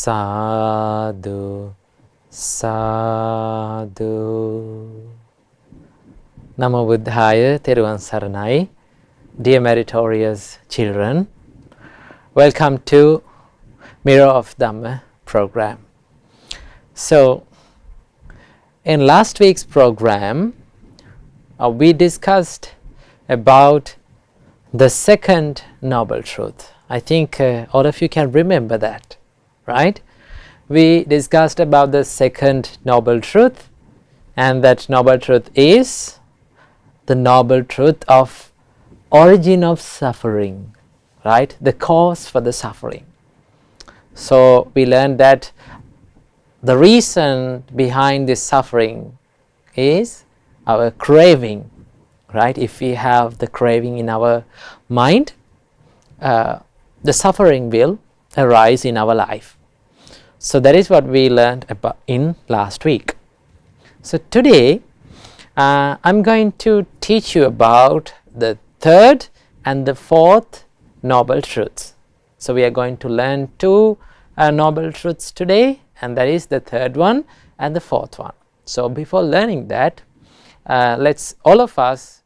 Sadhu, sadhu. Namo Buddhaya, Teruvan Saranai. Dear meritorious children, welcome to Miror of Dhamma program. So, in last week's program, we discussed about the second noble truth. I think all of you can remember that, right? We discussed about the second noble truth, and that noble truth is the noble truth of origin of suffering, right? The cause for the suffering. So we learned that the reason behind this suffering is our craving, right? If we have the craving in our mind, the suffering will arise in our life. So that is what we learned about in last week. So today I'm going to teach you about the third and the fourth noble truths. So we are going to learn two noble truths today, and that is the third one and the fourth one. So before learning that, let's all of us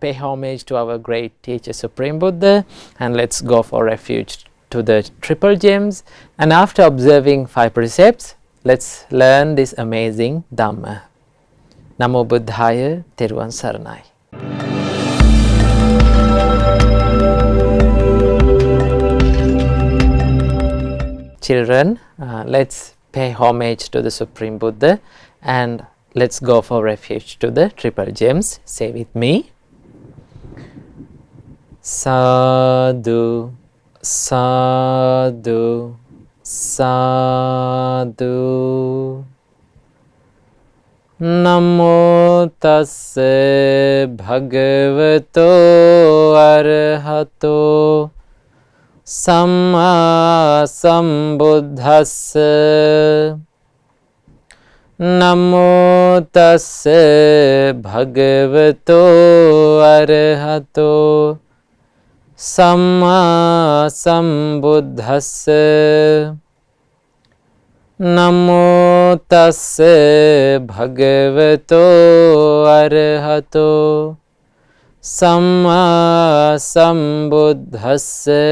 pay homage to our great teacher Supreme Buddha, and let's go for refuge to the triple gems, and after observing 5 precepts, let's learn this amazing Dhamma. Namo Buddhaya, Teruvan Saranai. Children, let's pay homage to the Supreme Buddha, and let's go for refuge to the triple gems. Say with me. Sadhu, sadhu, sadhu. Namo tassa bhagavato arahato samma sambuddhassa. Namo tassa bhagavato arahato samma sambuddhassa. Namo tassa bhagavato arahato samma sambuddhassa.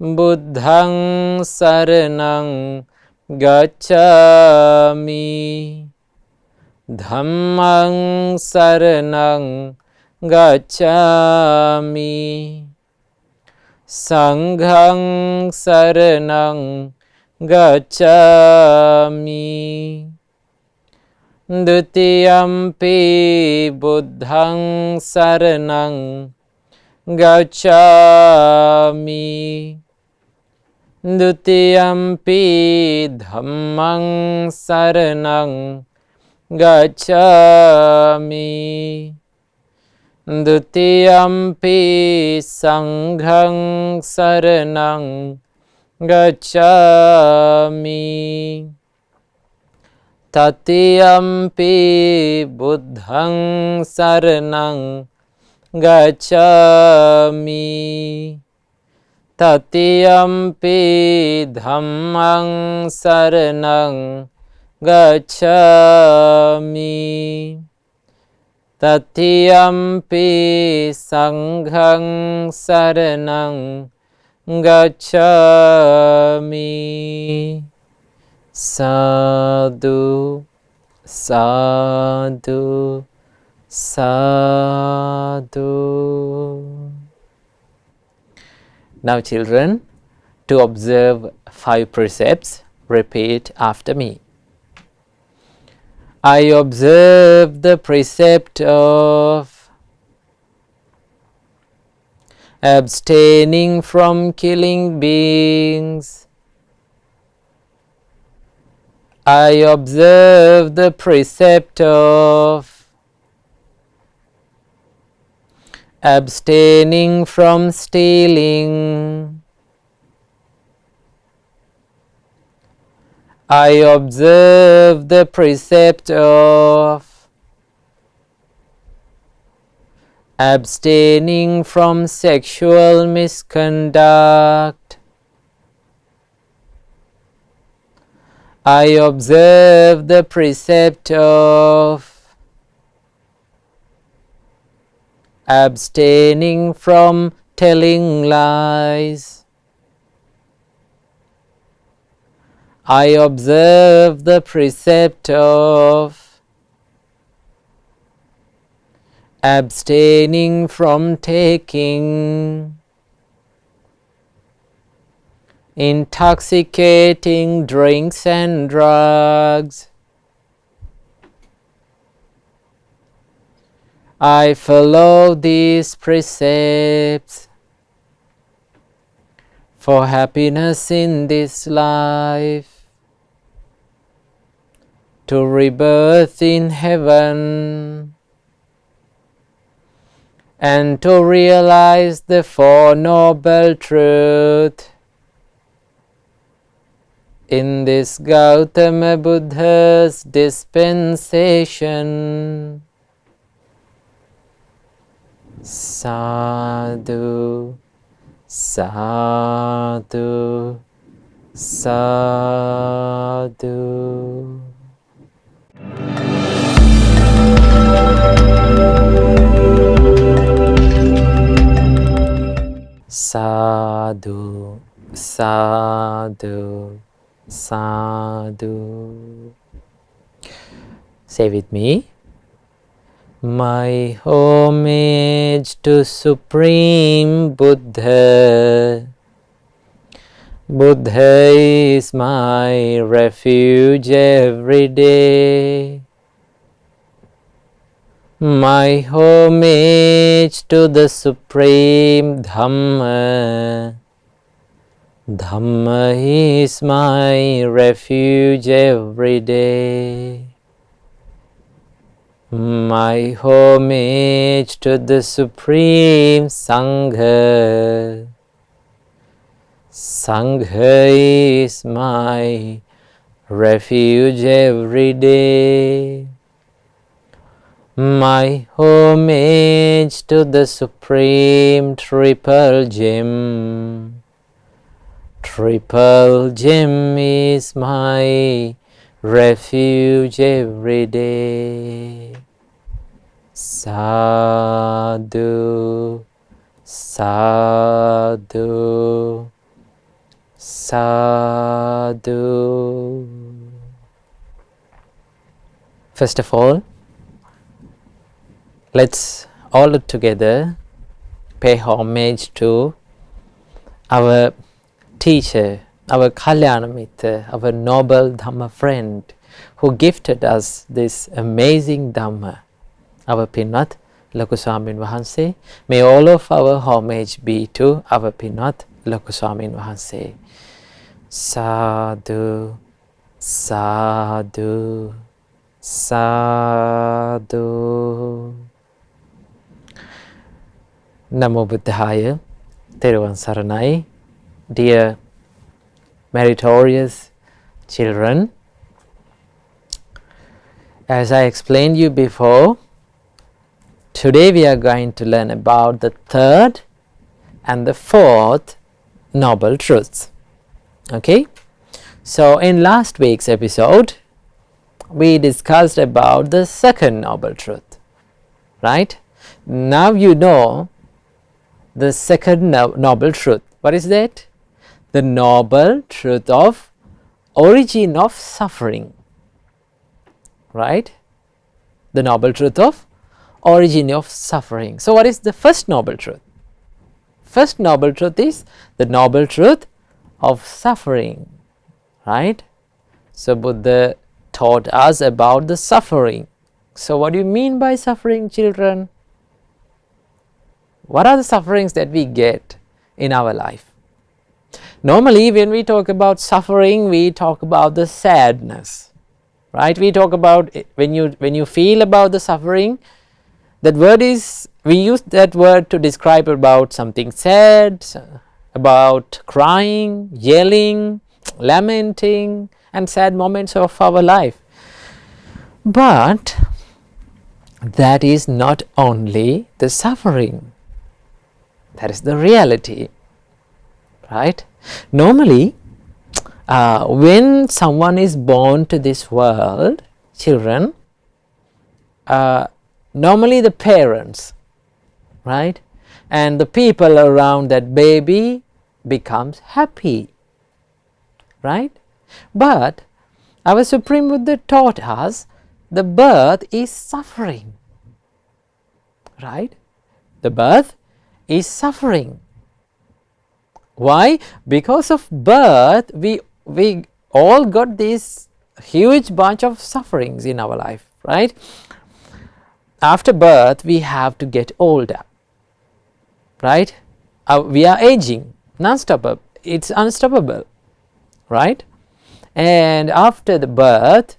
Buddhaṃ saraṇaṃ gacchāmi, Dhammaṃ saraṇaṃ gacchāmi, Saṅghaṃ saraṇaṃ gacchāmi. Dutiyampi buddhaṃ saraṇaṃ gacchāmi, Dutiyampi dhammaṃ saraṇaṃ gacchāmi, Dutiyampi saṅghaṃ saraṇaṃ gacchāmi, Tatiyampi buddhaṃ saraṇaṃ gacchāmi, Tatiyampi dhammaṃ saraṇaṃ gacchāmi, Tatiyampi saṅghaṃ saraṇaṃ gacchāmi. Sadhu, sadhu, sadhu. Now children, to observe 5 precepts, repeat after me. I observe the precept of abstaining from killing beings. I observe the precept of abstaining from stealing. I observe the precept of abstaining from sexual misconduct. I observe the precept of abstaining from telling lies. I observe the precept of abstaining from taking intoxicating drinks and drugs. I follow these precepts for happiness in this life, to rebirth in heaven, and to realize the Four Noble Truths in this Gautama Buddha's dispensation. Sadhu, sadhu, sadhu. Sadhu, sadhu, sadhu. Say with me. My homage to Supreme Buddha. Buddha is my refuge every day. My homage to the Supreme Dhamma. Dhamma is my refuge every day. My homage to the Supreme Sangha. Sangha is my refuge every day. My homage to the Supreme Triple Gem. Triple Gem is my refuge every day. Sadhu, sadhu, sadhu. First of all, let's all together pay homage to our teacher, our Kalyana Mitra, our noble Dhamma friend who gifted us this amazing Dhamma, our Pinat Loku Swamin Wahanse. May all of our homage be to our Pinat Loku Swamin Wahanse. Sadhu, sadhu, sadhu. Namo Buddhaya, Theruvan Saranai. Dear meritorious children, as I explained you before, today we are going to learn about the third and the fourth noble truths. Okay, so in last week's episode we discussed about the second noble truth, right? Now you know the second noble truth. What is that? The noble truth of origin of suffering, right? The noble truth of origin of suffering. So what is the first noble truth? First noble truth is the noble truth of suffering, right? So Buddha taught us about the suffering. So what do you mean by suffering, children? What are the sufferings that we get in our life? Normally when we talk about suffering, we talk about the sadness, right? We talk about it. When you feel about the suffering, that word is, we use that word to describe about something sad, about crying, yelling, lamenting, and sad moments of our life. But that is not only the suffering, that is the reality, right? Normally when someone is born to this world, children, normally the parents, right, and the people around that baby becomes happy, right? But our Supreme Buddha taught us the birth is suffering, right? The birth is suffering. Why? Because of birth, we all got this huge bunch of sufferings in our life, right? After birth, we have to get older, right? We are aging, non-stoppable. It's unstoppable, right? And after the birth,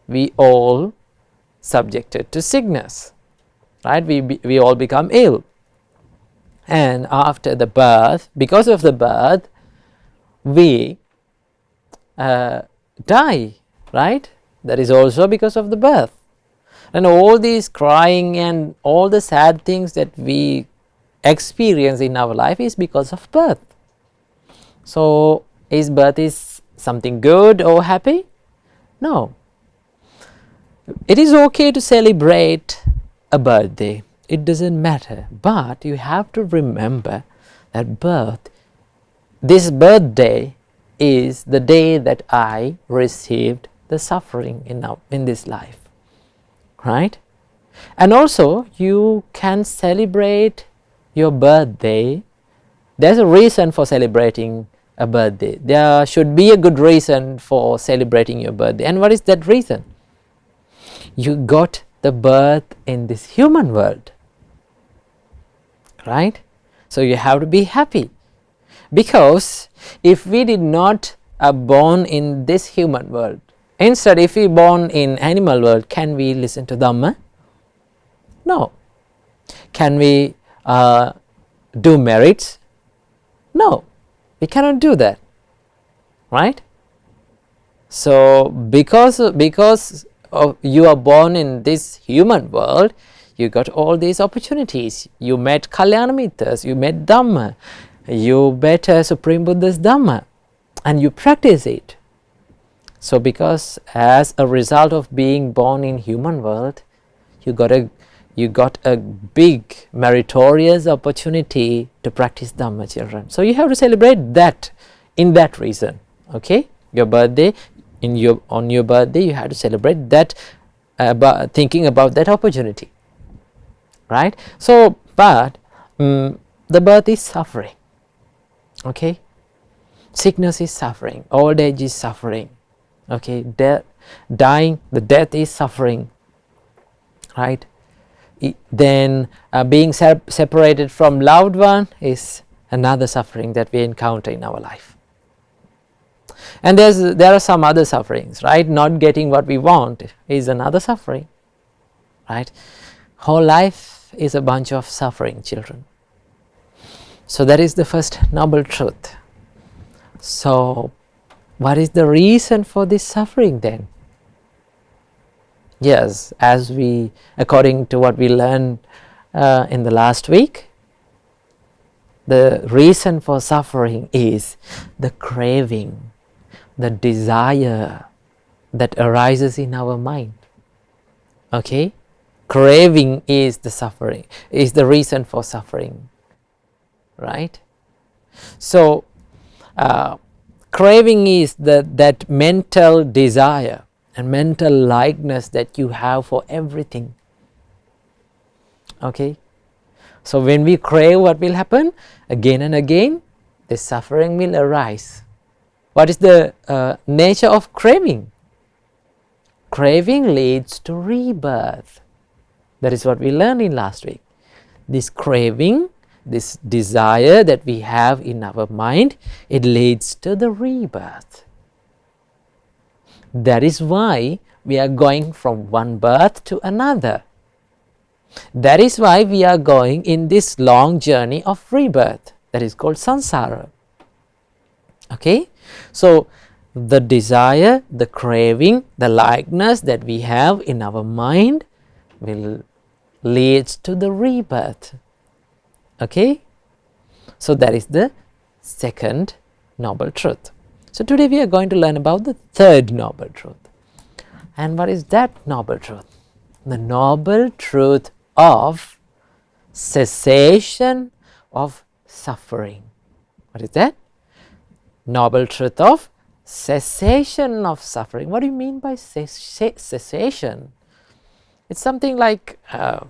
we all subjected to sickness, right? We all become ill. And after the birth, because of the birth, we die, right? That is also because of the birth. And all these crying and all the sad things that we experience in our life is because of birth. So, is birth is something good or happy? No. It is okay to celebrate a birthday. It doesn't matter. But you have to remember that this birthday is the day that I received the suffering in this life, right? And also you can celebrate your birthday. There's a reason for celebrating a birthday. There should be a good reason for celebrating your birthday. And what is that reason? You got the birth in this human world, right? So you have to be happy, because if we did not born in this human world, instead if we born in animal world, can we listen to Dhamma? No. Can we do merits? No, we cannot do that, right? So because of you are born in this human world, you got all these opportunities. You met Kalyana Mittas, you met Dhamma, you met Supreme Buddha's Dhamma, and you practice it. So because as a result of being born in human world, you got a big meritorious opportunity to practice Dhamma, children. So you have to celebrate that in that reason. Okay, your birthday, on your birthday you have to celebrate that, thinking about that opportunity, right? So but the birth is suffering, okay, sickness is suffering, old age is suffering, okay, dying, the death is suffering, right? Then being separated from loved one is another suffering that we encounter in our life. And there are some other sufferings, right? Not getting what we want is another suffering, right? Whole life is a bunch of suffering, children. So that is the first noble truth. So what is the reason for this suffering then? Yes, according to what we learned in the last week, the reason for suffering is the craving, the desire that arises in our mind. Okay, craving is the suffering, is the reason for suffering, right? So craving is that mental desire and mental likeness that you have for everything. Okay, so when we crave, what will happen? Again and again, the suffering will arise. What is the nature of craving? Craving leads to rebirth. That is what we learned in last week. This craving, this desire that we have in our mind, it leads to the rebirth. That is why we are going from one birth to another. That is why we are going in this long journey of rebirth. That is called samsara. Okay, so the desire, the craving, the likeness that we have in our mind will lead to the rebirth. Okay, so that is the second noble truth. So today we are going to learn about the third noble truth. And what is that noble truth? The noble truth of cessation of suffering. What is that? Noble truth of cessation of suffering. What do you mean by cessation? It's something like it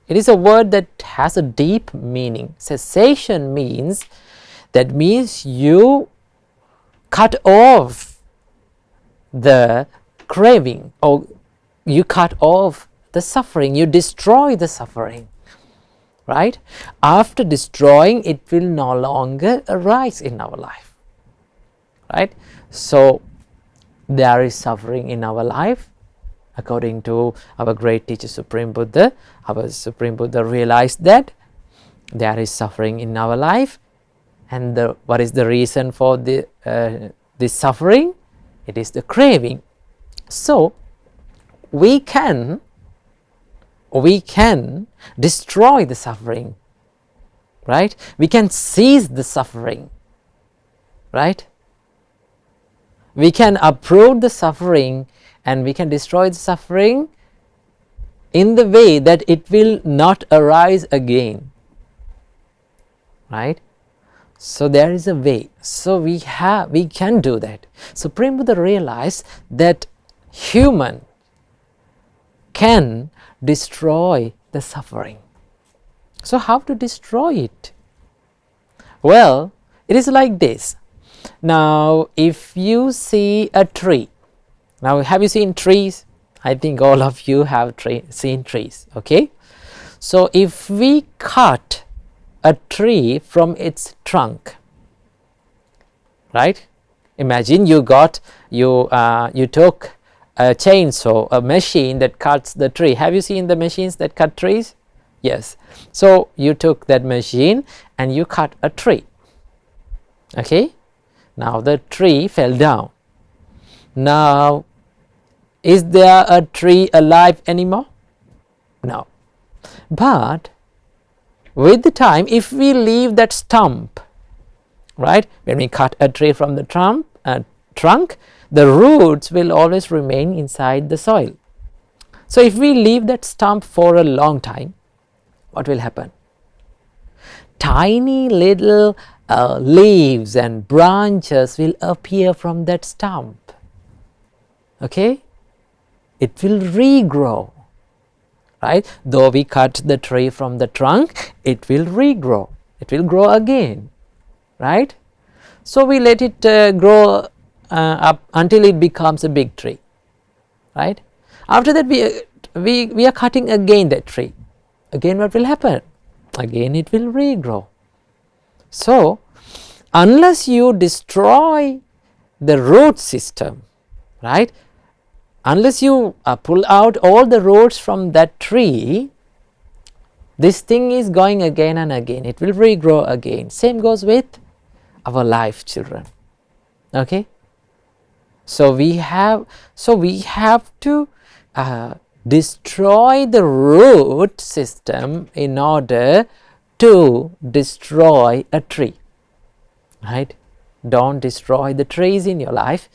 is a word that has a deep meaning. Cessation means you cut off the craving, or you cut off the suffering, you destroy the suffering, right? After destroying, it will no longer arise in our life, right? So there is suffering in our life. According to our great teacher Supreme Buddha, our Supreme Buddha realized that there is suffering in our life, and what is the reason for this suffering? It is the craving. So we can destroy the suffering, right? We can cease the suffering, right? We can uproot the suffering, and we can destroy the suffering in the way that it will not arise again, right? So there is a way. So we can do that. Supreme Buddha realized that human can destroy the suffering. So how to destroy it? Well, it is like this. Now if you see a tree, now have you seen trees? I think all of you have seen trees, okay? So if we cut a tree from its trunk, right? Imagine you took a chainsaw, a machine that cuts the tree. Have you seen the machines that cut trees? Yes. So you took that machine and you cut a tree, okay? Now the tree fell down. Now, is there a tree alive anymore? No. But with the time, if we leave that stump, right, when we cut a tree from the trunk, the roots will always remain inside the soil. So if we leave that stump for a long time, what will happen? Tiny little leaves and branches will appear from that stump, okay? It will regrow, right? Though we cut the tree from the trunk, it will regrow. It will grow again, right? So we let it grow up until it becomes a big tree, right? After that we are cutting again that tree. Again what will happen? Again it will regrow. So unless you destroy the root system, right? Unless you pull out all the roots from that tree, this thing is going again and again. It will regrow again. Same goes with our life, children. Okay? So we have to destroy the root system in order to destroy a tree, right? Don't destroy the trees in your life,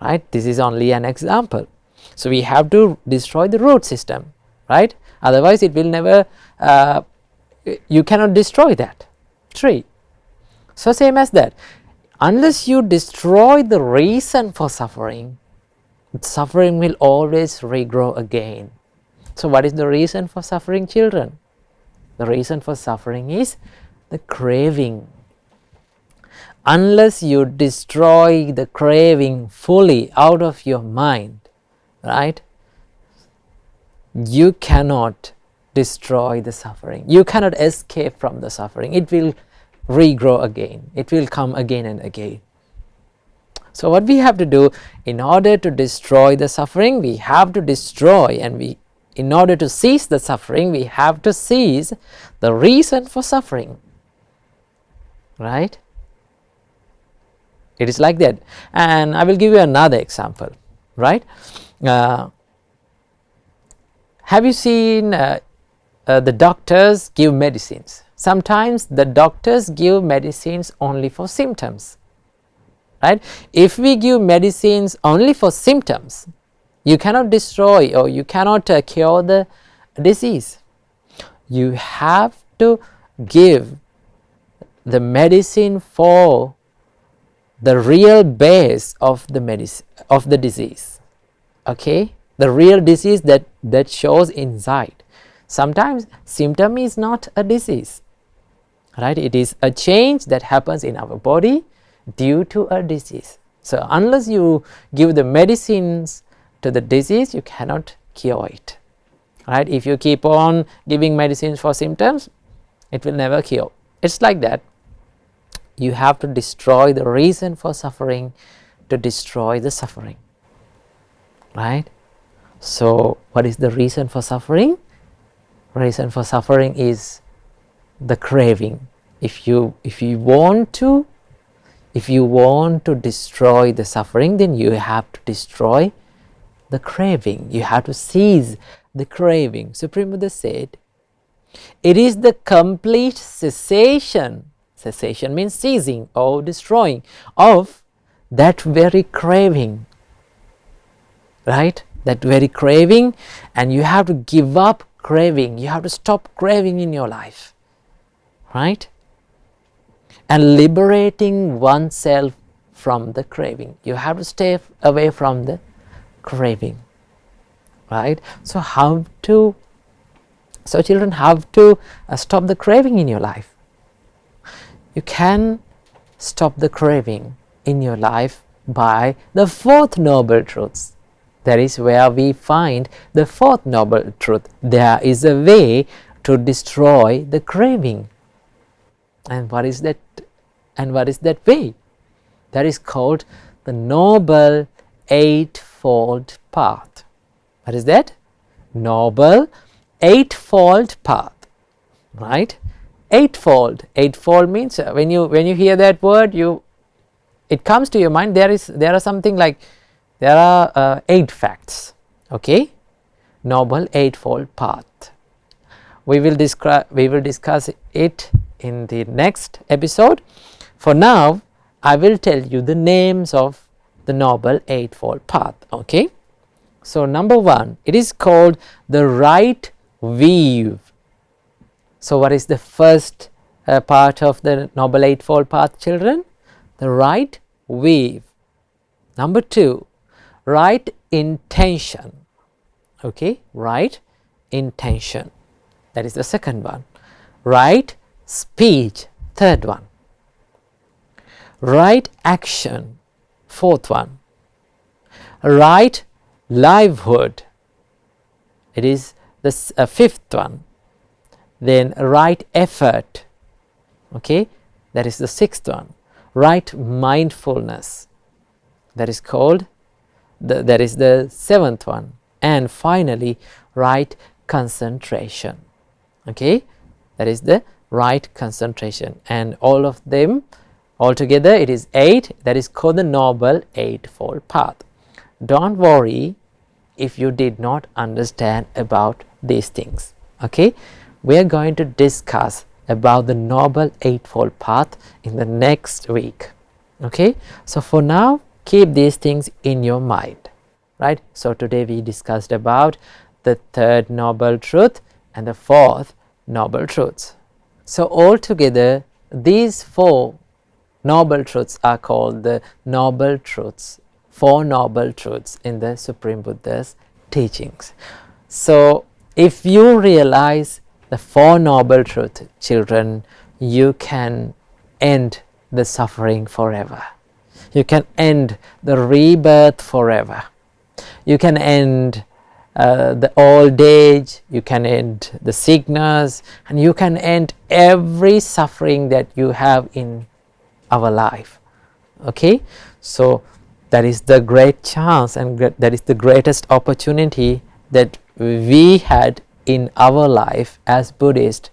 right? This is only an example. So we have to destroy the root system, right? Otherwise it will never, you cannot destroy that tree. So same as that, unless you destroy the reason for suffering, suffering will always regrow again. So what is the reason for suffering, children? The reason for suffering is the craving. Unless you destroy the craving fully out of your mind, right, you cannot destroy the suffering. You cannot escape from the suffering. It will regrow again. It will come again and again. So what we have to do, in order to destroy the suffering, we have to destroy, and in order to cease the suffering, we have to cease the reason for suffering, right? It is like that. And I will give you another example, right? Have you seen the doctors give medicines? Sometimes the doctors give medicines only for symptoms, right? If we give medicines only for symptoms, you cannot destroy or you cannot cure the disease. You have to give the medicine for the real base of the medicine, of the disease, okay, the real disease that shows inside. Sometimes symptom is not a disease, right? It is a change that happens in our body due to a disease. So unless you give the medicines to the disease, you cannot cure it, right? If you keep on giving medicines for symptoms, it will never cure. It's like that. You have to destroy the reason for suffering to destroy the suffering, right? So what is the reason for suffering? Reason for suffering is the craving. If you want to destroy the suffering, then you have to destroy the craving. You have to seize the craving. Supreme Buddha said, it is the complete cessation. Cessation means ceasing or destroying of that very craving, right? That very craving, and you have to give up craving. You have to stop craving in your life, right? And liberating oneself from the craving. You have to stay away from the craving, right? So children have to stop the craving in your life. You can stop the craving in your life by the fourth noble truths. That is where we find the fourth noble truth. There is a way to destroy the craving. And what is that? And what is that way? That is called the Noble Eightfold Path. What is that? Noble Eightfold Path, right? Eightfold. Eightfold means when you hear that word, it comes to your mind. There are something like there are 8 facts. Okay, Noble Eightfold Path. We will discuss it in the next episode. For now, I will tell you the names of the Noble Eightfold Path. Okay, so number 1, it is called the right weave. So what is the first part of the Noble Eightfold Path, children? The right weave. Number 2, right intention. Okay, right intention. That is the second one. Right speech, third one. Right action, fourth one. Right livelihood, it is the fifth one. Then right effort, okay, that is the sixth one. Right mindfulness, that is called that is the seventh one. And finally right concentration, okay, that is the right concentration. And all of them altogether it is 8. That is called the Noble Eightfold Path. Don't worry if you did not understand about these things, okay. We are going to discuss about the Noble Eightfold Path in the next week, okay. So for now, keep these things in your mind, right. So today we discussed about the third noble truth and the fourth noble truths. So altogether these 4 noble truths are called the noble truths, 4 noble truths in the Supreme Buddha's teachings. So if you realize the 4 noble truths, children, you can end the suffering forever. You can end the rebirth forever. You can end the old age, you can end the sickness, and you can end every suffering that you have in our life, okay. So that is the great chance, and that is the greatest opportunity that we had in our life as Buddhists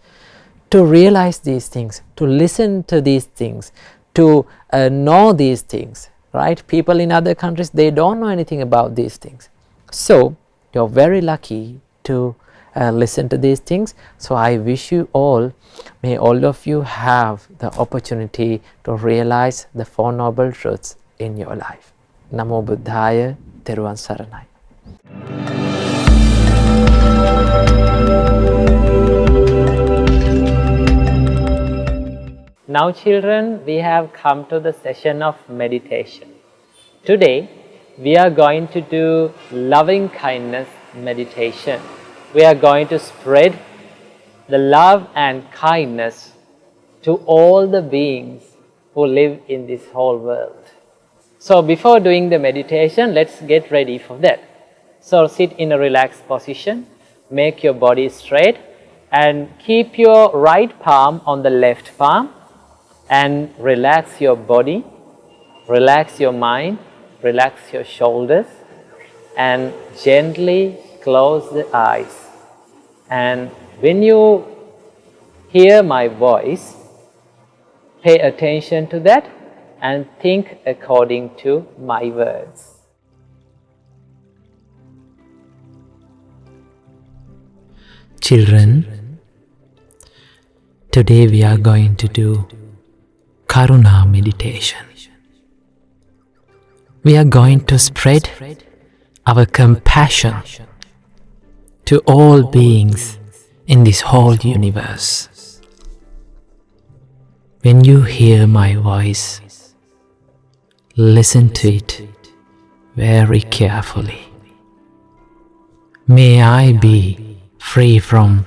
to realize these things, to listen to these things, to know these things, right. People in other countries, they don't know anything about these things. So you're very lucky to listen to these things. So I wish you all, may all of you have the opportunity to realize the 4 noble truths in your life. Namo Buddhaya, Teruvan Saranai. Now children, we have come to the session of meditation. Today, we are going to do loving kindness meditation. We are going to spread the love and kindness to all the beings who live in this whole world. So before doing the meditation, let's get ready for that. So sit in a relaxed position, make your body straight, and keep your right palm on the left palm, and relax your body, relax your mind, relax your shoulders, and gently close the eyes. And when you hear my voice, pay attention to that and think according to my words. Children, today we are going to do Karuna meditation. We are going to spread our compassion to all beings in this whole universe. When you hear my voice, listen to it very carefully. May I be free from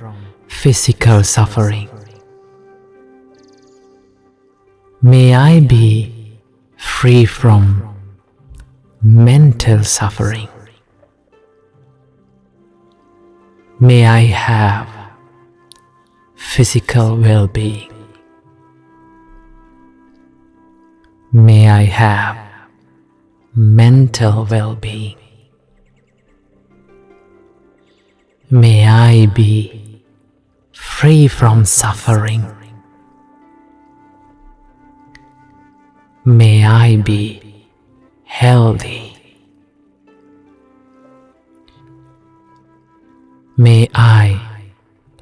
physical suffering. May I be free from mental suffering. May I have physical well-being. May I have mental well-being. May I be free from suffering. May I be healthy. May I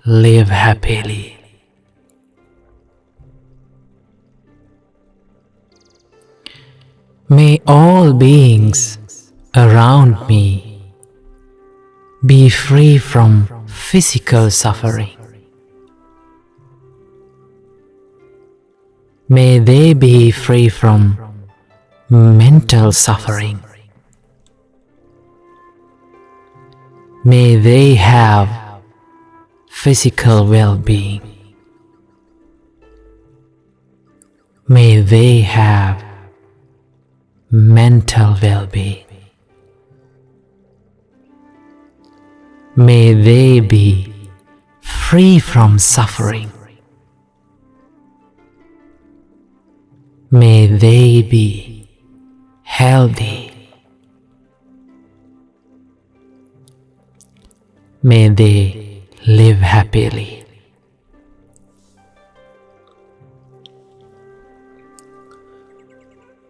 live happily. May all beings around me be free from physical suffering. May they be free from mental suffering. May they have physical well-being. May they have mental well-being. May they be free from suffering. May they be healthy. May they live happily.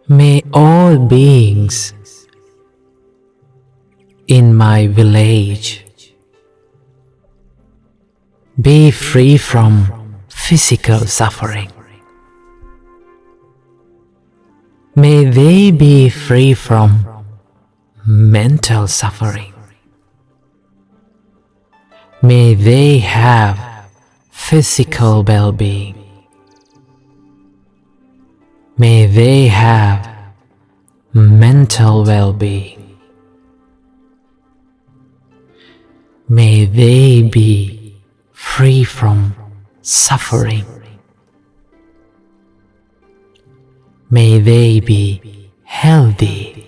May all beings in my village be free from physical suffering. May they be free from mental suffering. May they have physical well-being. May they have mental well-being. May they be free from suffering. May they be healthy.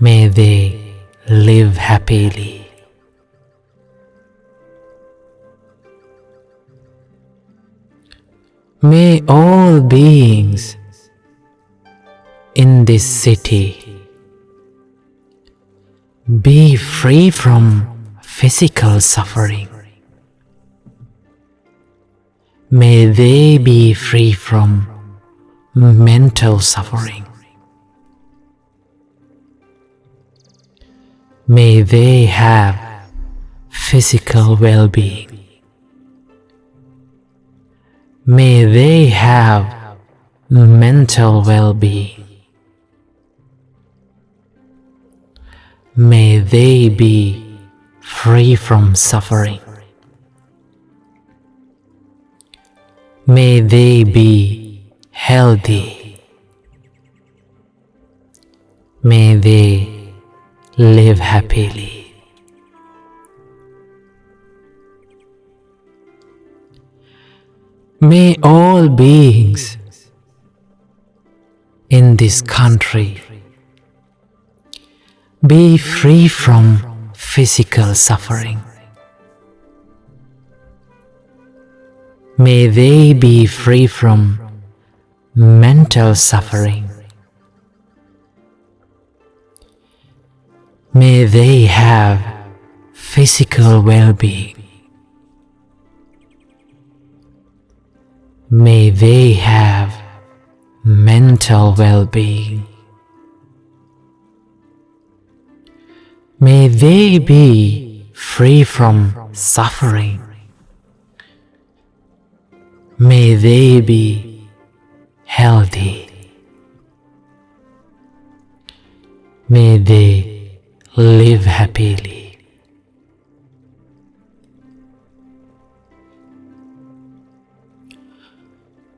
May they live happily. May all beings in this city be free from physical suffering. May they be free from mental suffering. May they have physical well-being. May they have mental well-being. May they be free from suffering. May they be healthy. May they live happily. May all beings in this country be free from physical suffering. May they be free from mental suffering. May they have physical well-being. May they have mental well-being. May they be free from suffering. May they be healthy. May they live happily.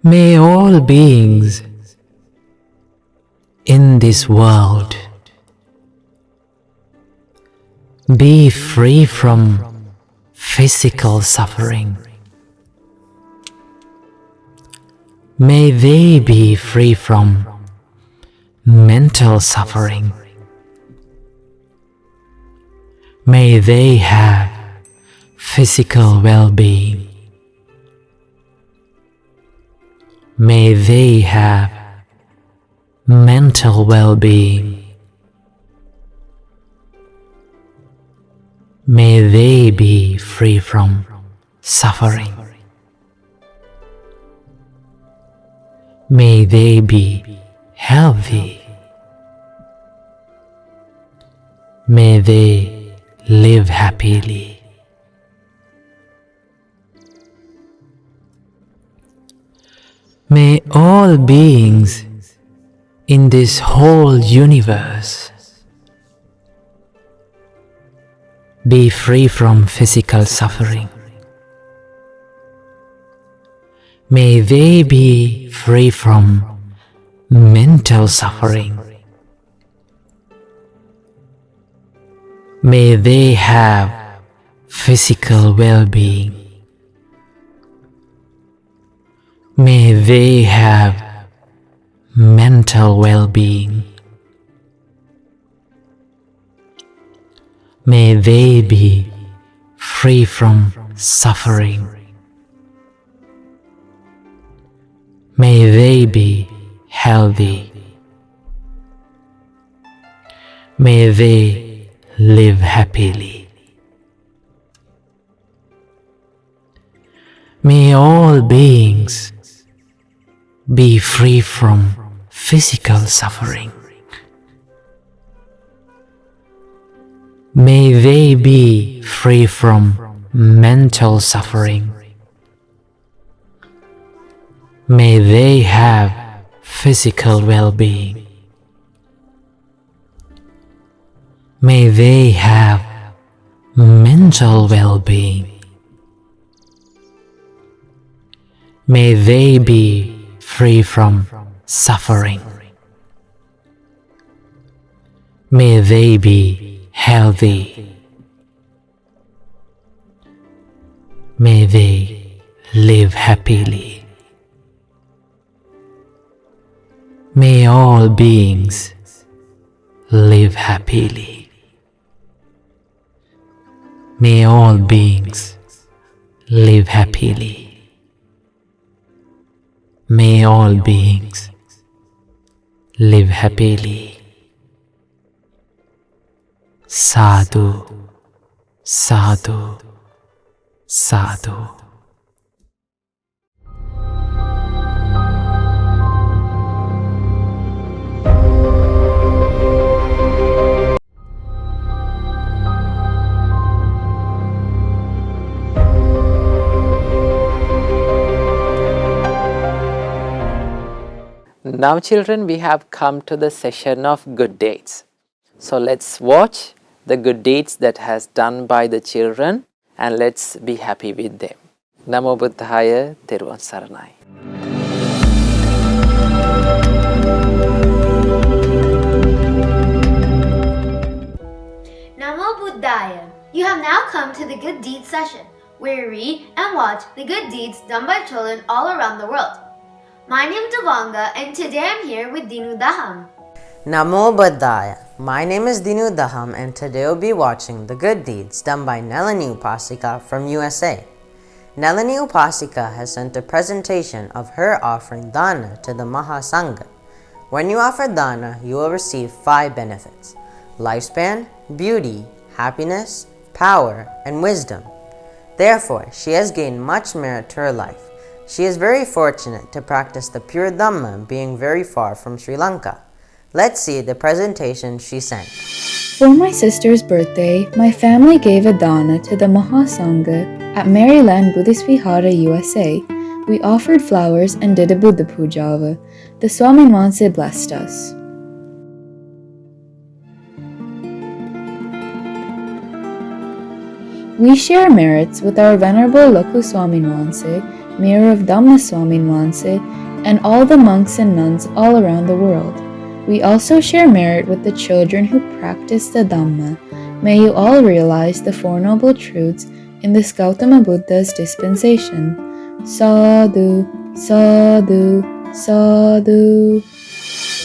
May all beings in this world be free from physical suffering. May they be free from mental suffering. May they have physical well-being. May they have mental well-being. May they be free from suffering. May they be healthy. May they live happily. May all beings in this whole universe be free from physical suffering. May they be free from mental suffering. May they have physical well-being. May they have mental well-being. May they be free from suffering. May they be healthy. May they live happily. May all beings be free from physical suffering. May they be free from mental suffering. May they have physical well-being. May they have mental well-being. May they be free from suffering. May they be healthy. May they live happily. May all beings live happily. May all beings live happily. May all beings live happily. Sadhu, sadhu, sadhu. Now children, we have come to the session of good deeds. So let's watch the good deeds that has done by the children and let's be happy with them. Namo Buddhaya, Theruvan Saranai. Namo Buddhaya. You have now come to the good deeds session, where we read and watch the good deeds done by children all around the world. My name is Devanga and today I'm here with Dinu Daham. Namo Buddhaya. My name is Dinu Daham and today we'll be watching the good deeds done by Nalini Upasika from USA. Nalini Upasika has sent a presentation of her offering Dana to the Mahasangha. When you offer Dana, you will receive 5 benefits: lifespan, beauty, happiness, power, and wisdom. Therefore, she has gained much merit to her life. She is very fortunate to practice the pure Dhamma, being very far from Sri Lanka. Let's see the presentation she sent. For my sister's birthday, my family gave a dana to the Mahasangha at Maryland Buddhist Vihara, USA. We offered flowers and did a Buddha Pujava. The Swamin Wanse blessed us. We share merits with our Venerable Lokku Swamin Wanse, Miror of Dhamma Swamin Wanse, and all the monks and nuns all around the world. We also share merit with the children who practice the Dhamma. May you all realize the Four Noble Truths in the Gautama Buddha's dispensation. Sadhu, sadhu, sadhu.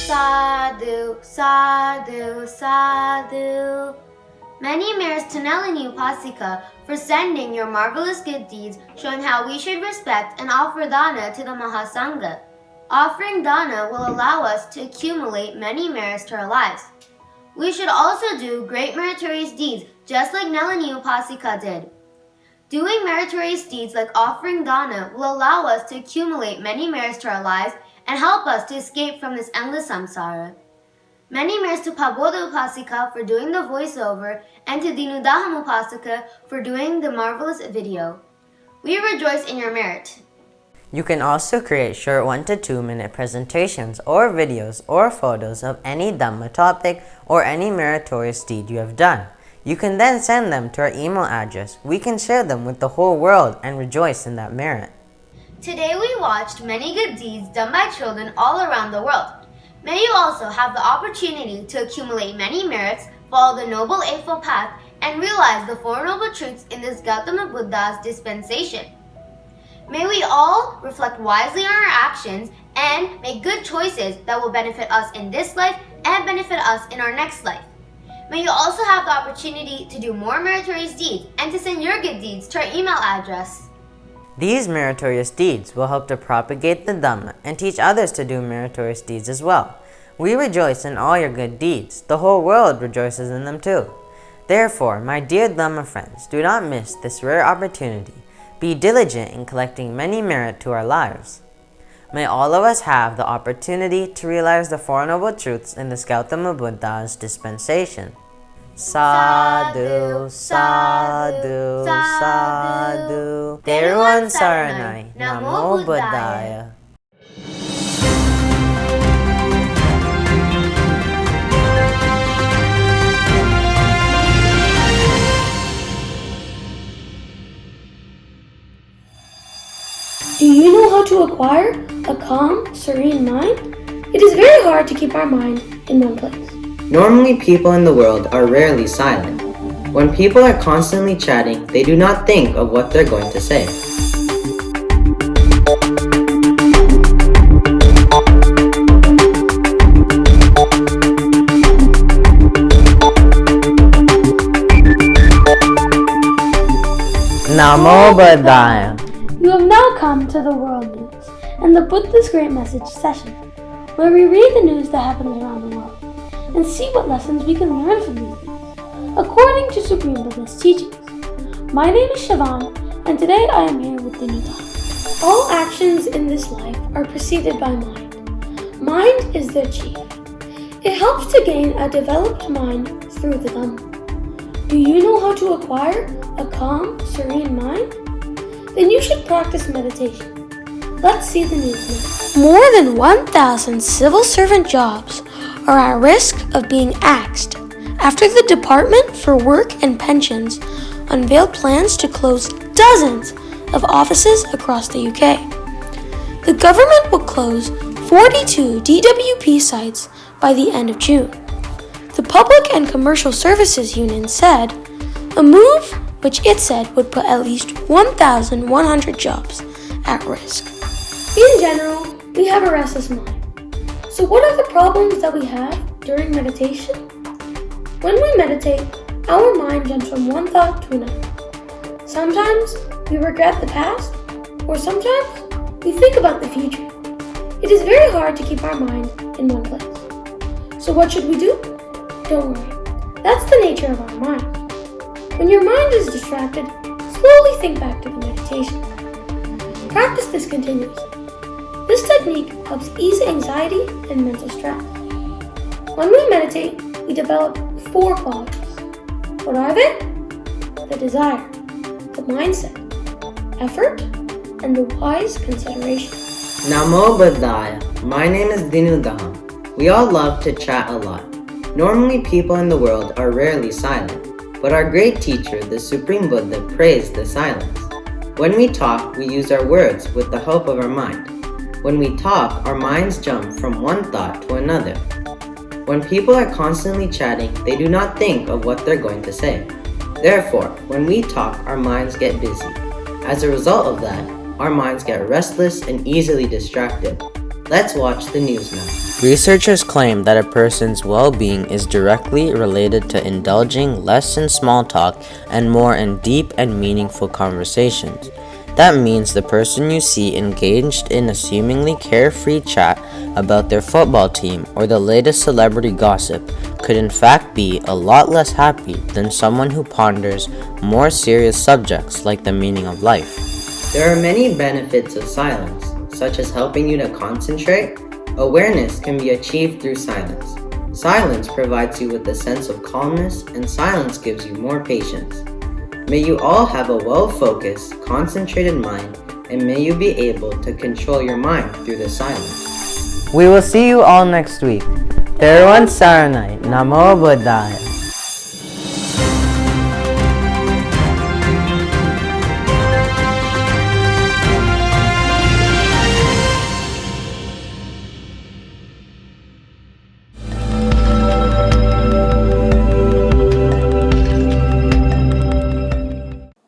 Sadhu, sadhu, sadhu. Many merits to Nalini Upasika for sending your marvelous good deeds showing how we should respect and offer Dana to the Mahasangha. Offering Dana will allow us to accumulate many merits to our lives. We should also do great meritorious deeds just like Nalini Upasika did. Doing meritorious deeds like offering Dana will allow us to accumulate many merits to our lives and help us to escape from this endless samsara. Many merits to Paboda Upasika for doing the voiceover and to Dinu Daham Upasika for doing the marvelous video. We rejoice in your merit. You can also create short 1 to 2 minute presentations or videos or photos of any Dhamma topic or any meritorious deed you have done. You can then send them to our email address. We can share them with the whole world and rejoice in that merit. Today we watched many good deeds done by children all around the world. May you also have the opportunity to accumulate many merits, follow the Noble Eightfold Path, and realize the Four Noble Truths in this Gautama Buddha's dispensation. May we all reflect wisely on our actions and make good choices that will benefit us in this life and benefit us in our next life. May you also have the opportunity to do more meritorious deeds and to send your good deeds to our email address. These meritorious deeds will help to propagate the Dhamma and teach others to do meritorious deeds as well. We rejoice in all your good deeds. The whole world rejoices in them too. Therefore, my dear Dhamma friends, do not miss this rare opportunity. Be diligent in collecting many merit to our lives. May all of us have the opportunity to realize the Four Noble Truths in the Gautama Buddha's dispensation. Sadhu, sadhu, sadhu. Theruvan Saranai. Namo Buddhaya. Do you know how to acquire a calm, serene mind? It is very hard to keep our mind in one place. Normally, people in the world are rarely silent. When people are constantly chatting, they do not think of what they're going to say. Namo Buddhaya. You have now come to the world news and the Buddha's Great Message session, where we read the news that happens around the world and see what lessons we can learn from these news, according to Supreme Bliss teachings. My name is Siobhan, and today I am here with Dinu Daham. All actions in this life are preceded by mind. Mind is their chief. It helps to gain a developed mind through the Dhamma. Do you know how to acquire a calm, serene mind? Then you should practice meditation. Let's see the news now. More than 1,000 civil servant jobs are at risk of being axed after the Department for Work and Pensions unveiled plans to close dozens of offices across the UK. The government will close 42 DWP sites by the end of June. The Public and Commercial Services Union said a move which it said would put at least 1,100 jobs at risk. In general, we have a restless mind. So what are the problems that we have during meditation? When we meditate, our mind jumps from one thought to another. Sometimes we regret the past, or sometimes we think about the future. It is very hard to keep our mind in one place. So what should we do? Don't worry. That's the nature of our mind. When your mind is distracted, slowly think back to the meditation. Practice this continuously. This technique helps ease anxiety and mental stress. When we meditate, we develop 4 qualities. What are they? The desire, the mindset, effort, and the wise consideration. Namo Buddhaya. My name is Dinu Dham. We all love to chat a lot. Normally people in the world are rarely silent, but our great teacher, the Supreme Buddha, praised the silence. When we talk, we use our words with the help of our mind. When we talk, our minds jump from one thought to another. When people are constantly chatting, they do not think of what they're going to say. Therefore, when we talk, our minds get busy. As a result of that, our minds get restless and easily distracted. Let's watch the news now. Researchers claim that a person's well-being is directly related to indulging less in small talk and more in deep and meaningful conversations. That means the person you see engaged in a seemingly carefree chat about their football team or the latest celebrity gossip could in fact be a lot less happy than someone who ponders more serious subjects like the meaning of life. There are many benefits of silence, such as helping you to concentrate. Awareness can be achieved through silence. Silence provides you with a sense of calmness, and silence gives you more patience. May you all have a well-focused, concentrated mind, and may you be able to control your mind through the silence. We will see you all next week. Teruan Saranai, Namo Buddhaya.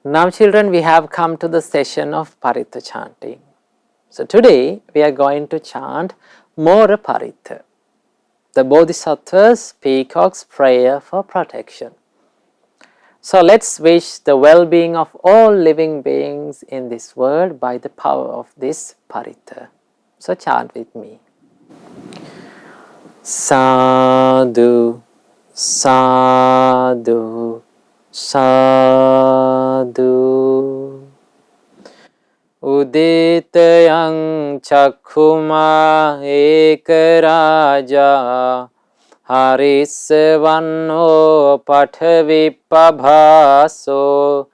Now children, we have come to the session of Paritta chanting. So today we are going to chant Mora Paritta, the Bodhisattva's peacock's prayer for protection. So let's wish the well-being of all living beings in this world by the power of this Paritta. So chant with me. Sadhu, sadhu, sadhu. Uditayang chakhuma ekaraja harisvanno pathavipabhaso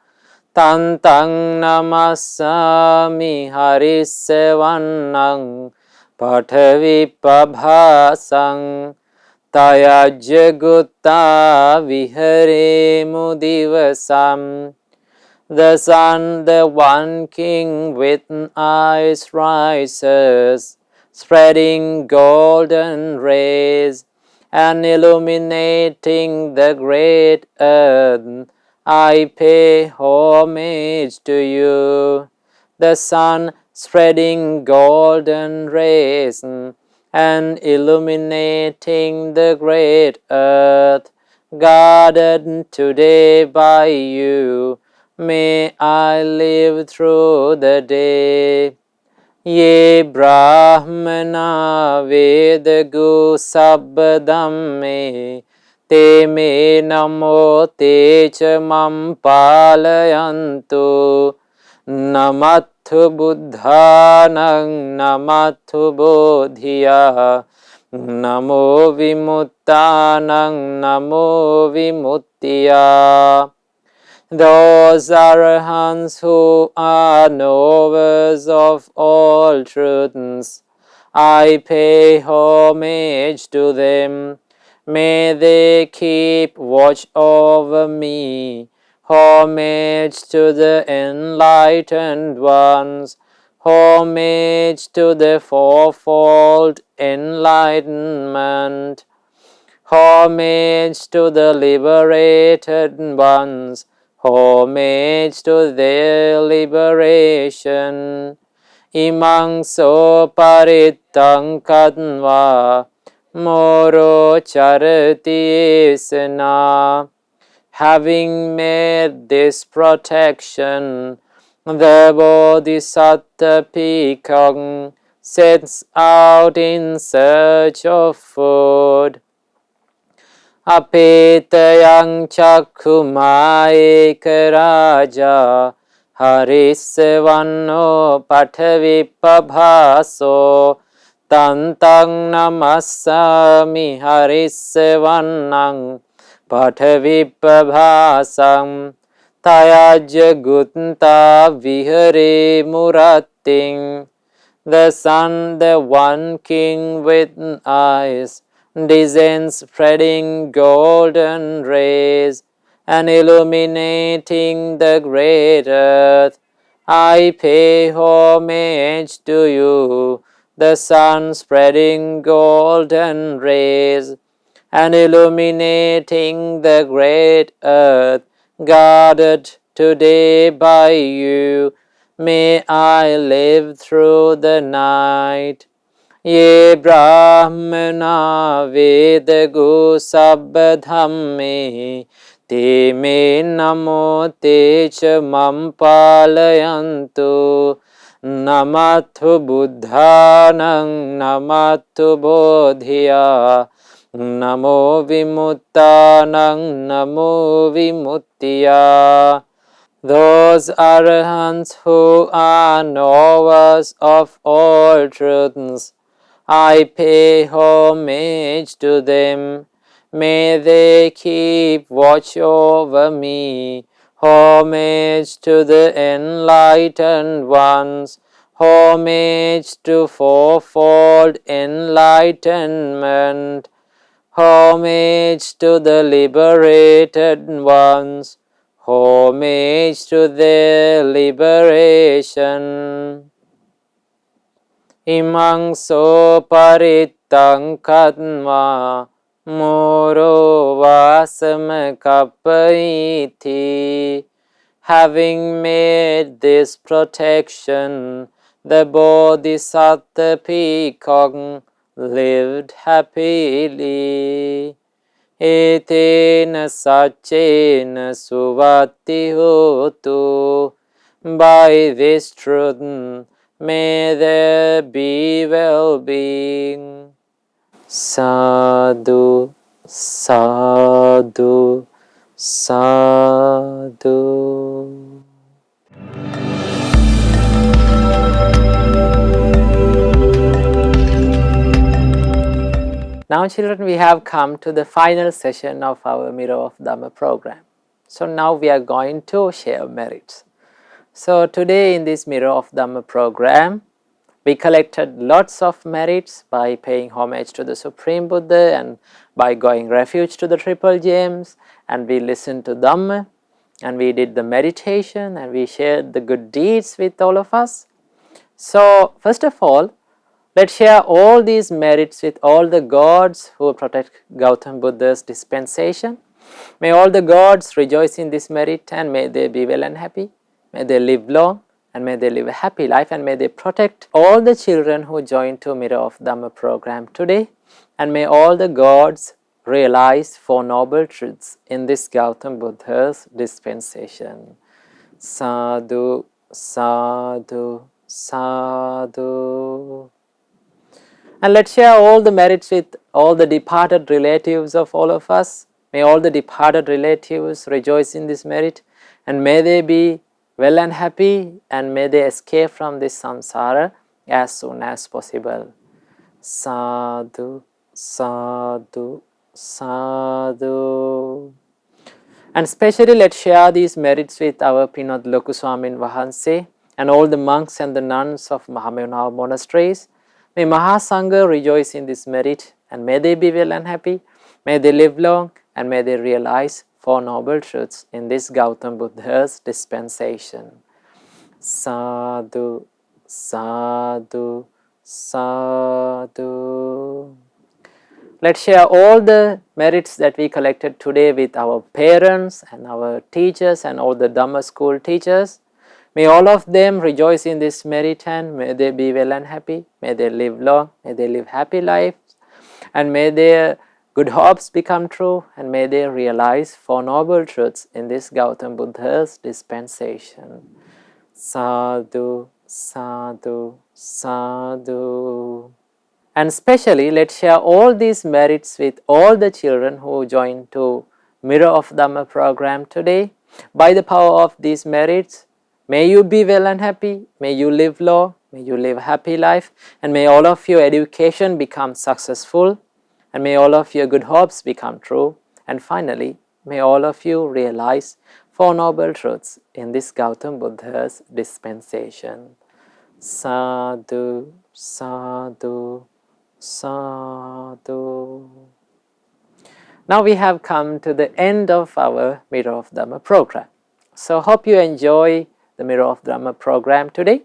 tantang namassami harisvannang pathavipabhasang tayajagutta viharemu divasam. The sun, the one king with eyes rises, spreading golden rays and illuminating the great earth. I pay homage to you. The sun spreading golden rays and illuminating the great earth, guarded today by you. May I live through the day. Ye Brahmana Vedagu Sabbadamme Te me namo te cha mam palayantu. Namathu buddhanang namathu bodhiya. Namo vimuttanang namo vimuttiya. Those arahants who are knowers of all truths I pay homage to them. May they keep watch over me. Homage to the enlightened ones. Homage to the fourfold enlightenment. Homage to the liberated ones. Homage to their liberation. Imang so paritang kadva moro charati esana. Having made this protection, the Bodhisattva peacock sets out in search of food. Apetayang chakkhumai karaja harisvanno pathavipabhaso tantang namassami harisvannang pathavipabhasam tayajya gutta vihare muratting. The sun, the one king with eyes, descends spreading golden rays and illuminating the great earth. I pay homage to you, the sun spreading golden rays and illuminating the great earth, guarded today by you. May I live through the night. Ye brahmana vedagu sabba dhamme te me namo te cha mam palayantu. Namathu buddhanang namathu bodhiya namo vimuttanang namo vimuttiya. Those arahants who are knowers of all truths, I pay homage to them. May they keep watch over me. Homage to the enlightened ones. Homage to fourfold enlightenment. Homage to the liberated ones. Homage to their liberation. Imang so paritang kadma moro vasam kapaiti. Having made this protection, the Bodhisattva peacock lived happily. Etena sachena suvati hotu. By this truth, may there be well-being. Sadhu, sadhu, sadhu. Now children, we have come to the final session of our Miror of Dhamma program. So now we are going to share merits. So today in this Miror of Dhamma program, we collected lots of merits by paying homage to the Supreme Buddha and by going refuge to the Triple Gems, and we listened to Dhamma and we did the meditation and we shared the good deeds with all of us. So first of all, let's share all these merits with all the gods who protect Gautam Buddha's dispensation. May all the gods rejoice in this merit and may they be well and happy. May they live long and may they live a happy life and may they protect all the children who join to Miror of Dhamma program today. And may all the gods realize Four Noble Truths in this Gautam Buddha's dispensation. Sadhu, sadhu, sadhu. And let's share all the merits with all the departed relatives of all of us. May all the departed relatives rejoice in this merit and may they be well and happy and may they escape from this samsara as soon as possible. Sadhu, sadhu, sadhu. And especially let's share these merits with our Pinod Loku Swamin Wahanse and all the monks and the nuns of Mahamevanawa monasteries. May Mahasangha rejoice in this merit, and may they be well and happy. May they live long, and may they realize Four Noble Truths in this Gautam Buddha's dispensation. Sadhu, sadhu, sadhu. Let's share all the merits that we collected today with our parents and our teachers and all the Dhamma school teachers. May all of them rejoice in this merit, and may they be well and happy. May they live long, may they live happy lives, and may their good hopes become true, and may they realize Four Noble Truths in this Gautam Buddha's dispensation. Sadhu, sadhu, sadhu. And especially, let's share all these merits with all the children who joined to Miror of Dhamma program today. By the power of these merits, may you be well and happy, may you live long, may you live a happy life, and may all of your education become successful, and may all of your good hopes become true, and finally, may all of you realize Four Noble Truths in this Gautam Buddha's dispensation. Sadhu, sadhu, sadhu. Now we have come to the end of our Miror of Dhamma program. So hope you enjoy the Miror of Dhamma program today.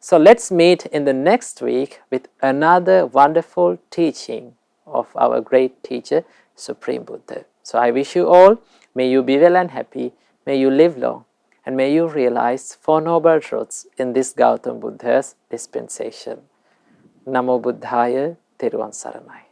So let's meet in the next week with another wonderful teaching of our great teacher, Supreme Buddha. So I wish you all, may you be well and happy, may you live long, and may you realize Four Noble Truths in this Gautam Buddha's dispensation. Namo Buddhaya, Theruvan Saranai.